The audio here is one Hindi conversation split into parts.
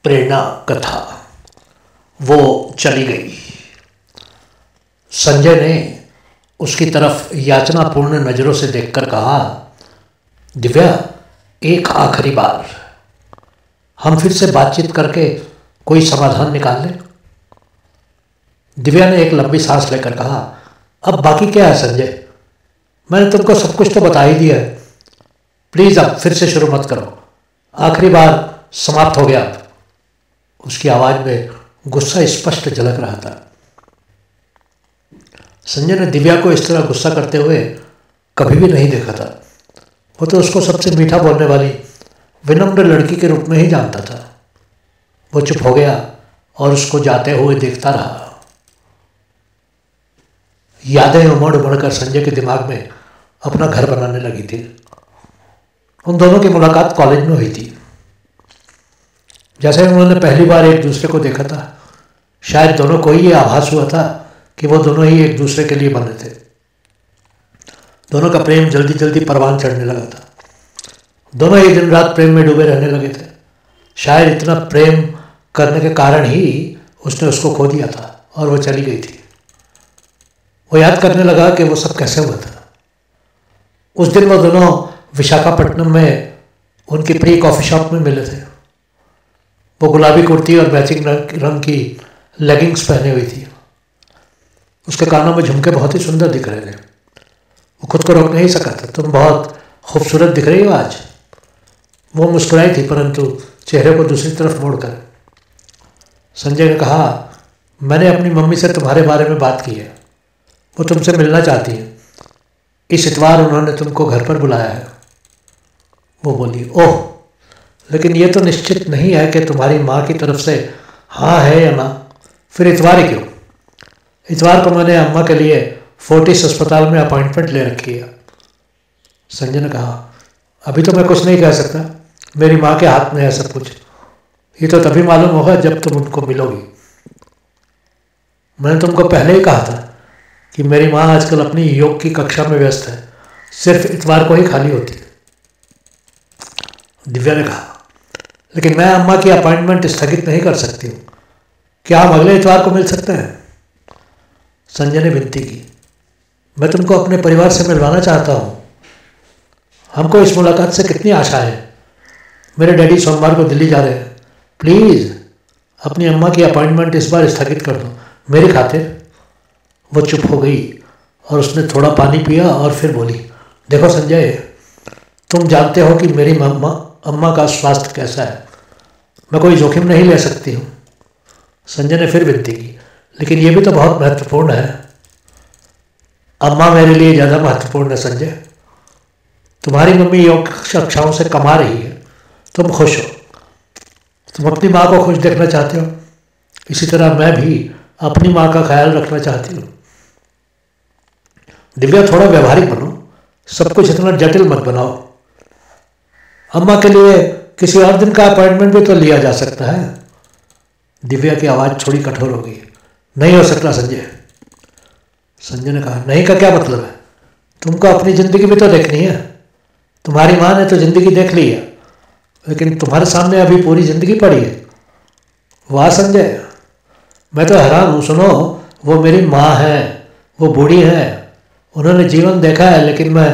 प्रेरणा कथा। वो चली गई। संजय ने उसकी तरफ याचनापूर्ण नज़रों से देखकर कहा, दिव्या, एक आखिरी बार हम फिर से बातचीत करके कोई समाधान निकाल लें। दिव्या ने एक लंबी सांस लेकर कहा, अब बाकी क्या है संजय, मैंने तुमको सब कुछ तो बता ही दिया है। प्लीज़ अब फिर से शुरू मत करो, आखिरी बार समाप्त हो गया अब। उसकी आवाज़ में गुस्सा स्पष्ट झलक रहा था। संजय ने दिव्या को इस तरह गुस्सा करते हुए कभी भी नहीं देखा था। वो तो उसको सबसे मीठा बोलने वाली विनम्र लड़की के रूप में ही जानता था। वो चुप हो गया और उसको जाते हुए देखता रहा। यादें उमड़ उमड़ संजय के दिमाग में अपना घर बनाने लगी थी। उन दोनों की मुलाकात कॉलेज में हुई थी। जैसे उन्होंने पहली बार एक दूसरे को देखा था, शायद दोनों को ही ये आभास हुआ था कि वो दोनों ही एक दूसरे के लिए बने थे। दोनों का प्रेम जल्दी जल्दी परवान चढ़ने लगा था। दोनों ही दिन रात प्रेम में डूबे रहने लगे थे। शायद इतना प्रेम करने के कारण ही उसने उसको खो दिया था और वो चली गई थी। वो याद करने लगा कि वो सब कैसे हुआ था। उस दिन वो दोनों विशाखापट्टनम में उनकी प्री कॉफ़ी शॉप में मिले थे। वो गुलाबी कुर्ती और मैचिंग रंग की लेगिंग्स पहने हुई थी। उसके कानों में झुमके बहुत ही सुंदर दिख रहे थे। वो खुद को रोक नहीं सका था। तुम बहुत खूबसूरत दिख रही हो आज। वो मुस्कुराई थी, परंतु चेहरे को दूसरी तरफ मोड़कर। संजय ने कहा, मैंने अपनी मम्मी से तुम्हारे बारे में बात की है। वो तुमसे मिलना चाहती है। इस इतवार उन्होंने तुमको घर पर बुलाया है। वो बोली, ओह, लेकिन ये तो निश्चित नहीं है कि तुम्हारी माँ की तरफ से हाँ है या ना। फिर इतवार ही क्यों? इतवार को मैंने अम्मा के लिए फोर्टिस अस्पताल में अपॉइंटमेंट ले रखी है। संजय ने कहा, अभी तो मैं कुछ नहीं कह सकता। मेरी माँ के हाथ में है सब कुछ। ये तो तभी मालूम होगा जब तुम उनको मिलोगी। मैंने तुमको पहले ही कहा था कि मेरी माँ आजकल अपनी योग की कक्षा में व्यस्त है। सिर्फ इतवार को ही खाली होती है। दिव्या ने कहा, लेकिन मैं अम्मा की अपॉइंटमेंट स्थगित नहीं कर सकती हूँ। क्या हम अगले इतवार को मिल सकते हैं? संजय ने विनती की, मैं तुमको अपने परिवार से मिलवाना चाहता हूँ। हमको इस मुलाकात से कितनी आशा है। मेरे डैडी सोमवार को दिल्ली जा रहे हैं। प्लीज़ अपनी अम्मा की अपॉइंटमेंट इस बार स्थगित कर दो, मेरी खातिर। वो चुप हो गई और उसने थोड़ा पानी पिया और फिर बोली, देखो संजय, तुम जानते हो कि मेरी अम्मा का स्वास्थ्य कैसा है। मैं कोई जोखिम नहीं ले सकती हूँ। संजय ने फिर विनती की, लेकिन ये भी तो बहुत महत्वपूर्ण है। अम्मा मेरे लिए ज़्यादा महत्वपूर्ण है संजय। तुम्हारी मम्मी योग कक्षाओं से कमा रही है। तुम खुश हो। तुम अपनी माँ को खुश देखना चाहते हो। इसी तरह मैं भी अपनी माँ का ख्याल रखना चाहती हूँ। दिव्या, थोड़ा व्यवहारिक बनो। सब कुछ इतना जटिल मत बनाओ। अम्मा के लिए किसी और दिन का अपॉइंटमेंट भी तो लिया जा सकता है। दिव्या की आवाज़ थोड़ी कठोर हो गई। नहीं हो सकता संजय। संजय ने कहा, नहीं का क्या मतलब है? तुमको अपनी ज़िंदगी भी तो देखनी है। तुम्हारी माँ ने तो ज़िंदगी देख ली है, लेकिन तुम्हारे सामने अभी पूरी ज़िंदगी पड़ी है। वाह संजय, मैं तो हैरान हूँ। सुनो, वो मेरी माँ है, वो बूढ़ी है, उन्होंने जीवन देखा है, लेकिन मैं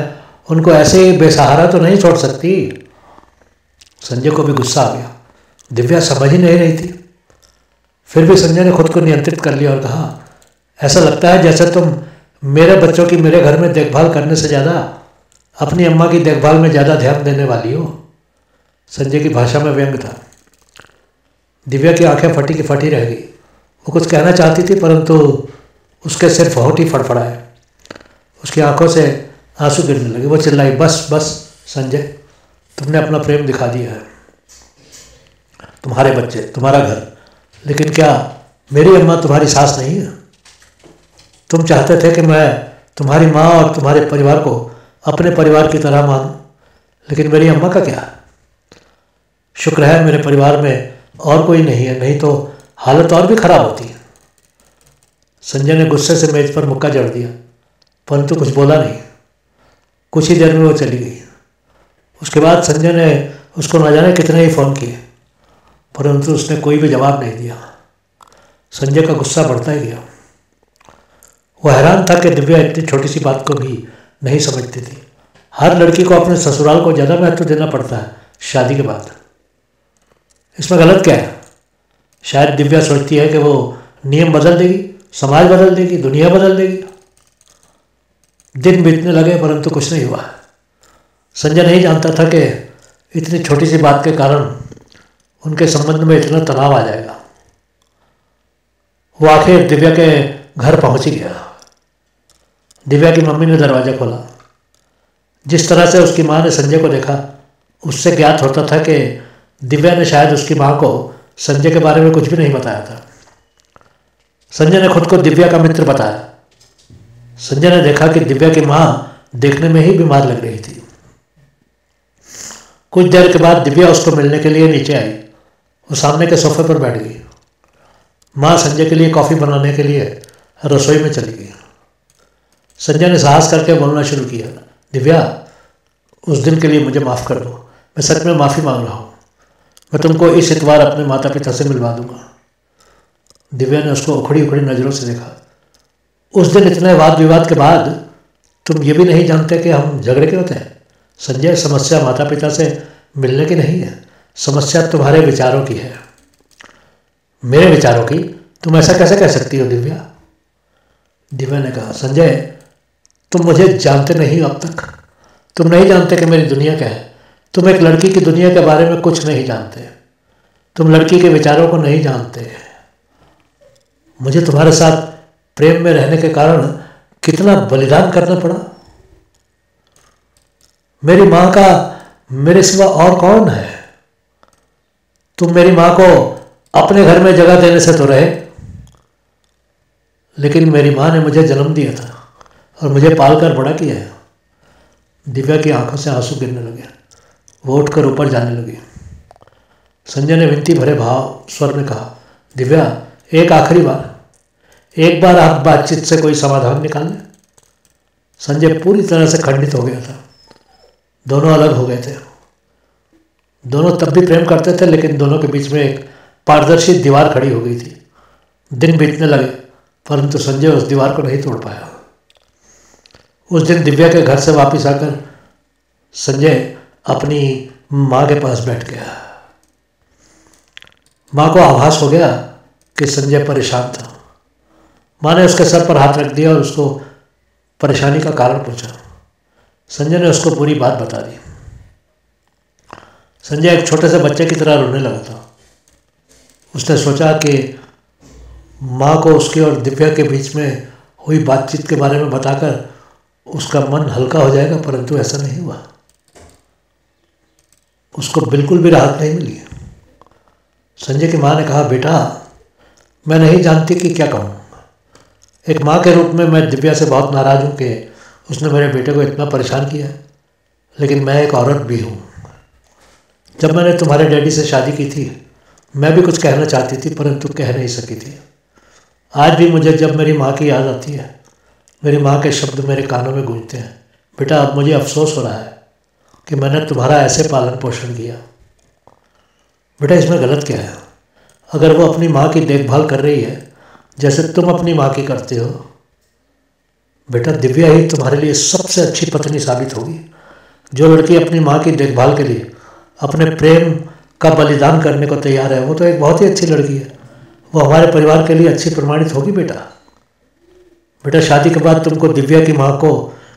उनको ऐसे ही बेसहारा तो नहीं छोड़ सकती। संजय को भी गुस्सा आ गया। दिव्या समझ ही नहीं रही थी। फिर भी संजय ने खुद को नियंत्रित कर लिया और कहा, ऐसा लगता है जैसे तुम मेरे बच्चों की मेरे घर में देखभाल करने से ज़्यादा अपनी अम्मा की देखभाल में ज़्यादा ध्यान देने वाली हो। संजय की भाषा में व्यंग था। दिव्या की आंखें फटी की फटी रह गई। वो कुछ कहना चाहती थी, परंतु उसके सिर्फ होंठ ही फड़फड़ाए। उसकी आंखों से आंसू गिरने लगे। वो चिल्लाई, बस बस संजय, तुमने अपना प्रेम दिखा दिया है। तुम्हारे बच्चे, तुम्हारा घर, लेकिन क्या मेरी अम्मा तुम्हारी सास नहीं है? तुम चाहते थे कि मैं तुम्हारी माँ और तुम्हारे परिवार को अपने परिवार की तरह मानूं, लेकिन मेरी अम्मा का क्या? शुक्र है मेरे परिवार में और कोई नहीं है, नहीं तो हालत और भी खराब होती है। संजय ने गुस्से से मेज पर मुक्का जड़ दिया, परंतु कुछ बोला नहीं। कुछ ही देर में वो चली गई। उसके बाद संजय ने उसको न जाने कितने ही फ़ोन किए। परंतु उसने कोई भी जवाब नहीं दिया। संजय का गुस्सा बढ़ता ही गया। वो हैरान था कि दिव्या इतनी छोटी सी बात को भी नहीं समझती थी। हर लड़की को अपने ससुराल को ज़्यादा महत्व देना पड़ता है शादी के बाद। इसमें गलत क्या है? शायद दिव्या सोचती है कि वो नियम बदल देगी, समाज बदल देगी, दुनिया बदल देगी। दिन बीतने लगे परंतु कुछ नहीं हुआ। संजय नहीं जानता था कि इतनी छोटी सी बात के कारण उनके संबंध में इतना तनाव आ जाएगा। वो आखिर दिव्या के घर पहुंच ही गया। दिव्या की मम्मी ने दरवाज़ा खोला। जिस तरह से उसकी माँ ने संजय को देखा, उससे ज्ञात होता था कि दिव्या ने शायद उसकी माँ को संजय के बारे में कुछ भी नहीं बताया था। संजय ने खुद को दिव्या का मित्र बताया। संजय ने देखा कि दिव्या की माँ देखने में ही बीमार लग रही थी। कुछ देर के बाद दिव्या उसको मिलने के लिए नीचे आई। वो सामने के सोफे पर बैठ गई। माँ संजय के लिए कॉफ़ी बनाने के लिए रसोई में चली गई। संजय ने साहस करके बोलना शुरू किया, दिव्या, उस दिन के लिए मुझे माफ़ कर दो। मैं सच में माफ़ी मांग रहा हूँ। मैं तुमको इस इतवार अपने माता पिता से मिलवा दूंगा। दिव्या ने उसको उखड़ी उखड़ी नज़रों से देखा। उस दिन इतने वाद विवाद के बाद तुम ये भी नहीं जानते कि हम झगड़े क्यों थे? संजय, समस्या माता पिता से मिलने की नहीं है, समस्या तुम्हारे विचारों की है। मेरे विचारों की? तुम ऐसा कैसे कह सकती हो दिव्या? दिव्या ने कहा, संजय, तुम मुझे जानते नहीं अब तक। तुम नहीं जानते कि मेरी दुनिया क्या है। तुम एक लड़की की दुनिया के बारे में कुछ नहीं जानते। तुम लड़की के विचारों को नहीं जानते। मुझे तुम्हारे साथ प्रेम में रहने के कारण कितना बलिदान करना पड़ा। मेरी माँ का मेरे सिवा और कौन है? तुम मेरी माँ को अपने घर में जगह देने से तो रहे, लेकिन मेरी माँ ने मुझे जन्म दिया था और मुझे पालकर बड़ा किया है। दिव्या की आंखों से आंसू गिरने लगे। वो उठकर ऊपर जाने लगी। संजय ने विनती भरे भाव स्वर में कहा, दिव्या, एक आखिरी बार, एक बार आप बातचीत से कोई समाधान निकाल लें। संजय पूरी तरह से खंडित हो गया था। दोनों अलग हो गए थे। दोनों तब भी प्रेम करते थे, लेकिन दोनों के बीच में एक पारदर्शी दीवार खड़ी हो गई थी। दिन बीतने लगे परंतु संजय उस दीवार को नहीं तोड़ पाया। उस दिन दिव्या के घर से वापस आकर संजय अपनी माँ के पास बैठ गया। माँ को आभास हो गया कि संजय परेशान था। माँ ने उसके सर पर हाथ रख दिया और उसको परेशानी का कारण पूछा। संजय ने उसको पूरी बात बता दी। संजय एक छोटे से बच्चे की तरह रोने लगा था। उसने सोचा कि माँ को उसके और दिव्या के बीच में हुई बातचीत के बारे में बताकर उसका मन हल्का हो जाएगा, परंतु ऐसा नहीं हुआ। उसको बिल्कुल भी राहत नहीं मिली। संजय की माँ ने कहा, बेटा, मैं नहीं जानती कि क्या कहूँ। एक माँ के रूप में मैं दिव्या से बहुत नाराज़ हूँ कि उसने मेरे बेटे को इतना परेशान किया, लेकिन मैं एक औरत भी हूँ। जब मैंने तुम्हारे डैडी से शादी की थी, मैं भी कुछ कहना चाहती थी परंतु कह नहीं सकी थी। आज भी मुझे जब मेरी माँ की याद आती है, मेरी माँ के शब्द मेरे कानों में गूंजते हैं। बेटा, अब मुझे अफसोस हो रहा है कि मैंने तुम्हारा ऐसे पालन पोषण किया। बेटा, इसमें गलत क्या है? अगर वो अपनी माँ की देखभाल कर रही है जैसे तुम अपनी माँ की करते हो, बेटा, दिव्या ही तुम्हारे लिए सबसे अच्छी पत्नी साबित होगी। जो लड़की अपनी माँ की देखभाल के लिए अपने प्रेम का बलिदान करने को तैयार है, वो तो एक बहुत ही अच्छी लड़की है। वो हमारे परिवार के लिए अच्छी प्रमाणित होगी। बेटा, शादी के बाद तुमको दिव्या की माँ को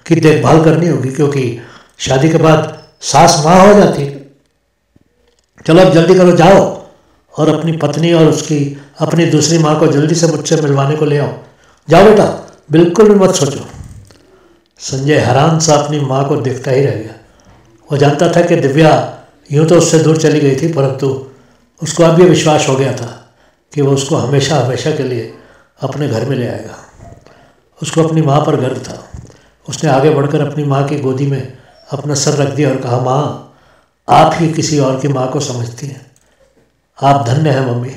की देखभाल करनी होगी, क्योंकि शादी के बाद सास माँ हो जाती है। चलो अब जल्दी करो, जाओ और अपनी पत्नी और उसकी अपनी दूसरी माँ को जल्दी से मुझसे मिलवाने को ले आओ। जाओ बेटा, बिल्कुल भी मत सोचो। संजय हैरान सा अपनी माँ को देखता ही रह गया। वो जानता था कि दिव्या यूँ तो उससे दूर चली गई थी, परंतु उसको अब ये विश्वास हो गया था कि वो उसको हमेशा हमेशा के लिए अपने घर में ले आएगा। उसको अपनी माँ पर गर्व था। उसने आगे बढ़कर अपनी माँ की गोदी में अपना सर रख दिया और कहा, माँ, आप ही किसी और की माँ को समझती हैं। आप धन्य हैं मम्मी।